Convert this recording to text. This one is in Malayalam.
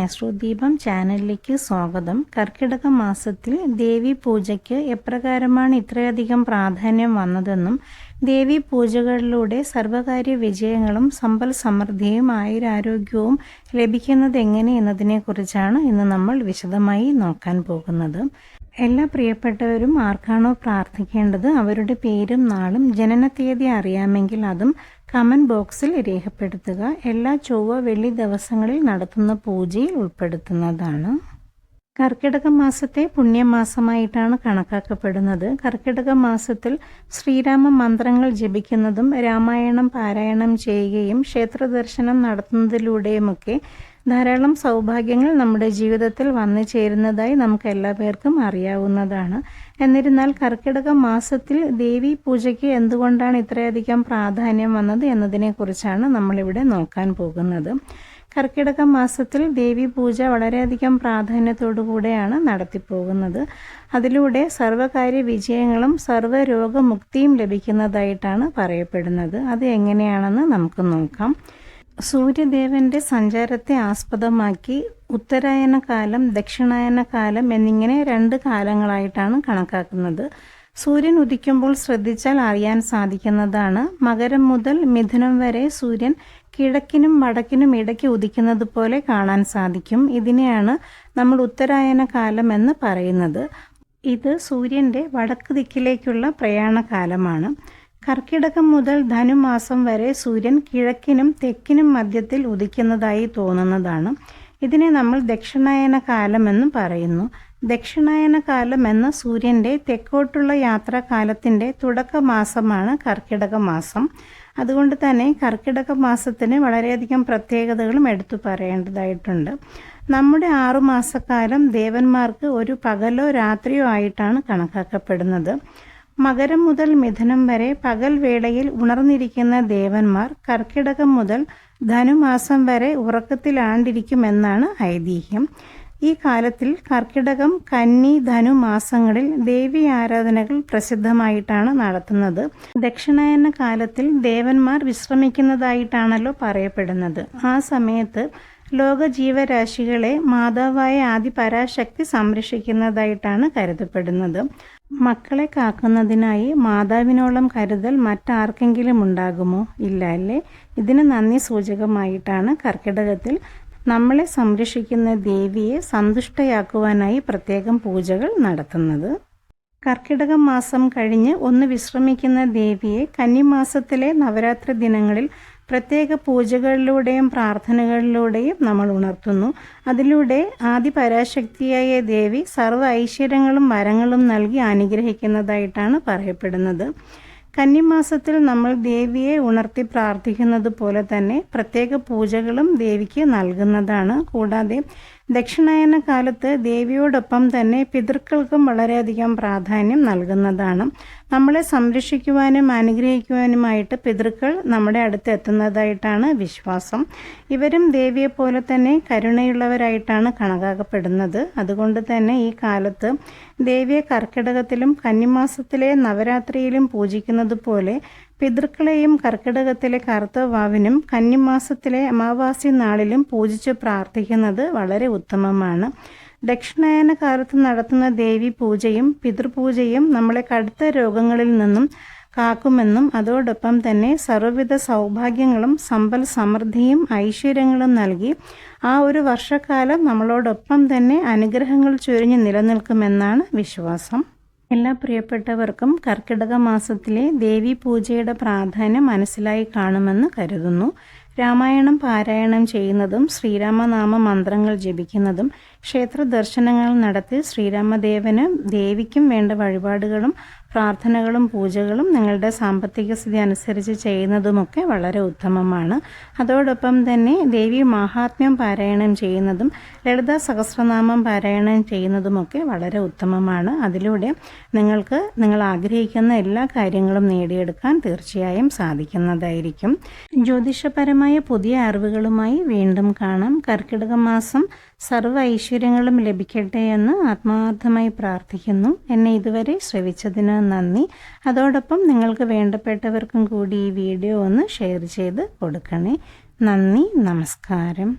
ആസ്ട്രോദീപം ചാനലിലേക്ക് സ്വാഗതം. കർക്കിടക മാസത്തിൽ ദേവി പൂജയ്ക്ക് എപ്രകാരമാണ് ഇത്രയധികം പ്രാധാന്യം വന്നതെന്നും ദേവി പൂജകളിലൂടെ സർവകാര്യ വിജയങ്ങളും സമ്പൽ സമൃദ്ധിയും ആയുരാരോഗ്യവും ലഭിക്കുന്നത് എങ്ങനെ എന്നതിനെക്കുറിച്ചാണ് ഇന്ന് നമ്മൾ വിശദമായി നോക്കാൻ പോകുന്നത്. എല്ലാ പ്രിയപ്പെട്ടവരും ആർക്കാണോ പ്രാർത്ഥിക്കേണ്ടത് അവരുടെ പേരും നാളും ജനനത്തീയതി അറിയാമെങ്കിൽ അതും കമൻറ്റ് ബോക്സിൽ രേഖപ്പെടുത്തുക. എല്ലാ ചൊവ്വ വെള്ളി ദിവസങ്ങളിൽ നടത്തുന്ന പൂജയിൽ ഉൾപ്പെടുത്തുന്നതാണ്. കർക്കിടക മാസത്തെ പുണ്യമാസമായിട്ടാണ് കണക്കാക്കപ്പെടുന്നത്. കർക്കിടക മാസത്തിൽ ശ്രീരാമ മന്ത്രങ്ങൾ ജപിക്കുന്നതും രാമായണം പാരായണം ചെയ്യുകയും ക്ഷേത്ര ദർശനം നടത്തുന്നതിലൂടെയുമൊക്കെ ധാരാളം സൗഭാഗ്യങ്ങൾ നമ്മുടെ ജീവിതത്തിൽ വന്നു ചേരുന്നതായി നമുക്ക് എല്ലാ പേർക്കും അറിയാവുന്നതാണ്. എന്നിരുന്നാൽ കർക്കിടക മാസത്തിൽ ദേവി പൂജയ്ക്ക് എന്തുകൊണ്ടാണ് ഇത്രയധികം പ്രാധാന്യം വന്നത് എന്നതിനെക്കുറിച്ചാണ് നമ്മളിവിടെ നോക്കാൻ പോകുന്നത്. കർക്കിടക മാസത്തിൽ ദേവി പൂജ വളരെയധികം പ്രാധാന്യത്തോടു കൂടെയാണ് നടത്തിപ്പോകുന്നത്. അതിലൂടെ സർവകാര്യ വിജയങ്ങളും സർവ്വരോഗമുക്തിയും ലഭിക്കുന്നതായിട്ടാണ് പറയപ്പെടുന്നത്. അത് എങ്ങനെയാണെന്ന് നമുക്ക് നോക്കാം. സൂര്യദേവന്റെ സഞ്ചാരത്തെ ആസ്പദമാക്കി ഉത്തരായന കാലം, ദക്ഷിണായന കാലം എന്നിങ്ങനെ 2 കാലങ്ങളായിട്ടാണ് കണക്കാക്കുന്നത്. സൂര്യൻ ഉദിക്കുമ്പോൾ ശ്രദ്ധിച്ചാൽ അറിയാൻ സാധിക്കുന്നതാണ്. മകരം മുതൽ മിഥുനം വരെ സൂര്യൻ കിഴക്കിനും വടക്കിനും ഇടയ്ക്ക് ഉദിക്കുന്നത് പോലെ കാണാൻ സാധിക്കും. ഇതിനെയാണ് നമ്മൾ ഉത്തരായന കാലം എന്ന് പറയുന്നത്. ഇത് സൂര്യന്റെ വടക്ക് ദിക്കിലേക്കുള്ള പ്രയാണ കാലമാണ്. കർക്കിടകം മുതൽ ധനുമാസം വരെ സൂര്യൻ കിഴക്കിനും തെക്കിനും മധ്യത്തിൽ ഉദിക്കുന്നതായി തോന്നുന്നതാണ്. ഇതിനെ നമ്മൾ ദക്ഷിണായന കാലം എന്ന് പറയുന്നു. ദക്ഷിണായന കാലം എന്ന സൂര്യന്റെ തെക്കോട്ടുള്ള യാത്രാകാലത്തിന്റെ തുടക്ക മാസമാണ് കർക്കിടക മാസം. അതുകൊണ്ട് തന്നെ കർക്കിടക മാസത്തിന് വളരെയധികം പ്രത്യേകതകളും എടുത്തു പറയേണ്ടതായിട്ടുണ്ട്. നമ്മുടെ 6 മാസക്കാലം ദേവന്മാർക്ക് ഒരു പകലോ രാത്രിയോ ആയിട്ടാണ് കണക്കാക്കപ്പെടുന്നത്. മകരം മുതൽ മിഥുനം വരെ പകൽ വേളയിൽ ഉണർന്നിരിക്കുന്ന ദേവന്മാർ കർക്കിടകം മുതൽ ധനുമാസം വരെ ഉറക്കത്തിലാണ്ടിരിക്കുമെന്നാണ് ഐതിഹ്യം. ഈ കാലത്തിൽ കർക്കിടകം, കന്നി, ധനു മാസങ്ങളിൽ ദേവി ആരാധനകൾ പ്രസിദ്ധമായിട്ടാണ് നടത്തുന്നത്. ദക്ഷിണായന കാലത്തിൽ ദേവന്മാർ വിശ്രമിക്കുന്നതായിട്ടാണല്ലോ പറയപ്പെടുന്നത്. ആ സമയത്ത് ലോക ജീവരാശികളെ മാതാവായ ആദിപരാശക്തി സംരക്ഷിക്കുന്നതായിട്ടാണ് കരുതപ്പെടുന്നത്. മക്കളെ കാക്കുന്നതിനായി മാതാവിനോളം കരുതൽ മറ്റാർക്കെങ്കിലും ഉണ്ടാകുമോ? ഇല്ല അല്ലേ? ഇതിന് നന്ദി സൂചകമായിട്ടാണ് കർക്കിടകത്തിൽ നമ്മളെ സംരക്ഷിക്കുന്ന ദേവിയെ സന്തുഷ്ടയാക്കുവാനായി പ്രത്യേകം പൂജകൾ നടത്തുന്നത്. കർക്കിടക മാസം കഴിഞ്ഞ് ഒന്ന് വിശ്രമിക്കുന്ന ദേവിയെ കന്നിമാസത്തിലെ നവരാത്രി ദിനങ്ങളിൽ പ്രത്യേക പൂജകളിലൂടെയും പ്രാർത്ഥനകളിലൂടെയും നമ്മൾ ഉണർത്തുന്നു. അതിലൂടെ ആദിപരാശക്തിയായ ദേവി സർവ്വ ഐശ്വര്യങ്ങളും വരങ്ങളും നൽകി അനുഗ്രഹിക്കുന്നതായിട്ടാണ് പറയപ്പെടുന്നത്. കന്നിമാസത്തിൽ നമ്മൾ ദേവിയെ ഉണർത്തി പ്രാർത്ഥിക്കുന്നത് പോലെ തന്നെ പ്രത്യേക പൂജകളും ദേവിക്ക് നൽകുന്നതാണ്. കൂടാതെ ദക്ഷിണായന കാലത്ത് ദേവിയോടൊപ്പം തന്നെ പിതൃക്കൾക്കും വളരെയധികം പ്രാധാന്യം നൽകുന്നതാണ്. നമ്മളെ സംരക്ഷിക്കുവാനും അനുഗ്രഹിക്കുവാനുമായിട്ട് പിതൃക്കൾ നമ്മുടെ അടുത്ത് എത്തുന്നതായിട്ടാണ് വിശ്വാസം. ഇവരും ദേവിയെ പോലെ തന്നെ കരുണയുള്ളവരായിട്ടാണ് കണക്കാക്കപ്പെടുന്നത്. അതുകൊണ്ട് തന്നെ ഈ കാലത്ത് ദേവിയെ കർക്കിടകത്തിലും കന്നിമാസത്തിലെ നവരാത്രിയിലും പൂജിക്കുന്നത് പോലെ പിതൃക്കളെയും കർക്കിടകത്തിലെ കറുത്ത വാവിനും കന്നിമാസത്തിലെ അമാവാസി നാളിലും പൂജിച്ച് പ്രാർത്ഥിക്കുന്നത് വളരെ ഉത്തമമാണ്. ദക്ഷിണായന കാലത്ത് നടത്തുന്ന ദേവി പൂജയും പിതൃപൂജയും നമ്മളെ കടുത്ത രോഗങ്ങളിൽ നിന്നും കാക്കുമെന്നും അതോടൊപ്പം തന്നെ സർവ്വവിധ സൗഭാഗ്യങ്ങളും സമ്പൽ സമൃദ്ധിയും ഐശ്വര്യങ്ങളും നൽകി ആ ഒരു വർഷക്കാലം നമ്മളോടൊപ്പം തന്നെ അനുഗ്രഹങ്ങൾ ചൊരിഞ്ഞ് നിലനിൽക്കുമെന്നാണ് വിശ്വാസം. എല്ലാ പ്രിയപ്പെട്ടവർക്കും കർക്കിടക മാസത്തിലെ ദേവി പൂജയുടെ പ്രാധാന്യം മനസ്സിലായി കാണുമെന്ന് കരുതുന്നു. രാമായണം പാരായണം ചെയ്യുന്നതും ശ്രീരാമനാമ മന്ത്രങ്ങൾ ജപിക്കുന്നതും ക്ഷേത്ര ദർശനങ്ങൾ നടത്തി ശ്രീരാമദേവനും ദേവിക്കും വേണ്ട വഴിപാടുകളും പ്രാർത്ഥനകളും പൂജകളും നിങ്ങളുടെ സാമ്പത്തിക സ്ഥിതി അനുസരിച്ച് ചെയ്യുന്നതുമൊക്കെ വളരെ ഉത്തമമാണ്. അതോടൊപ്പം തന്നെ ദേവി മഹാത്മ്യം പാരായണം ചെയ്യുന്നതും ലളിത സഹസ്രനാമം പാരായണം ചെയ്യുന്നതുമൊക്കെ വളരെ ഉത്തമമാണ്. അതിലൂടെ നിങ്ങൾക്ക് നിങ്ങൾ ആഗ്രഹിക്കുന്ന എല്ലാ കാര്യങ്ങളും നേടിയെടുക്കാൻ തീർച്ചയായും സാധിക്കുന്നതായിരിക്കും. ജ്യോതിഷപരമായ പുതിയ അറിവുകളുമായി വീണ്ടും കാണാം. കർക്കിടക മാസം സർവ്വ ഐശ്വര്യങ്ങളും ലഭിക്കട്ടെ എന്ന് ആത്മാർത്ഥമായി പ്രാർത്ഥിക്കുന്നു. എന്നെ ഇതുവരെ ശ്രവിച്ചതിന് നന്ദി. അതോടൊപ്പം നിങ്ങൾക്ക് വേണ്ടപ്പെട്ടവർക്കും കൂടി ഈ വീഡിയോ ഒന്ന് ഷെയർ ചെയ്ത് കൊടുക്കണേ. നന്ദി, നമസ്കാരം.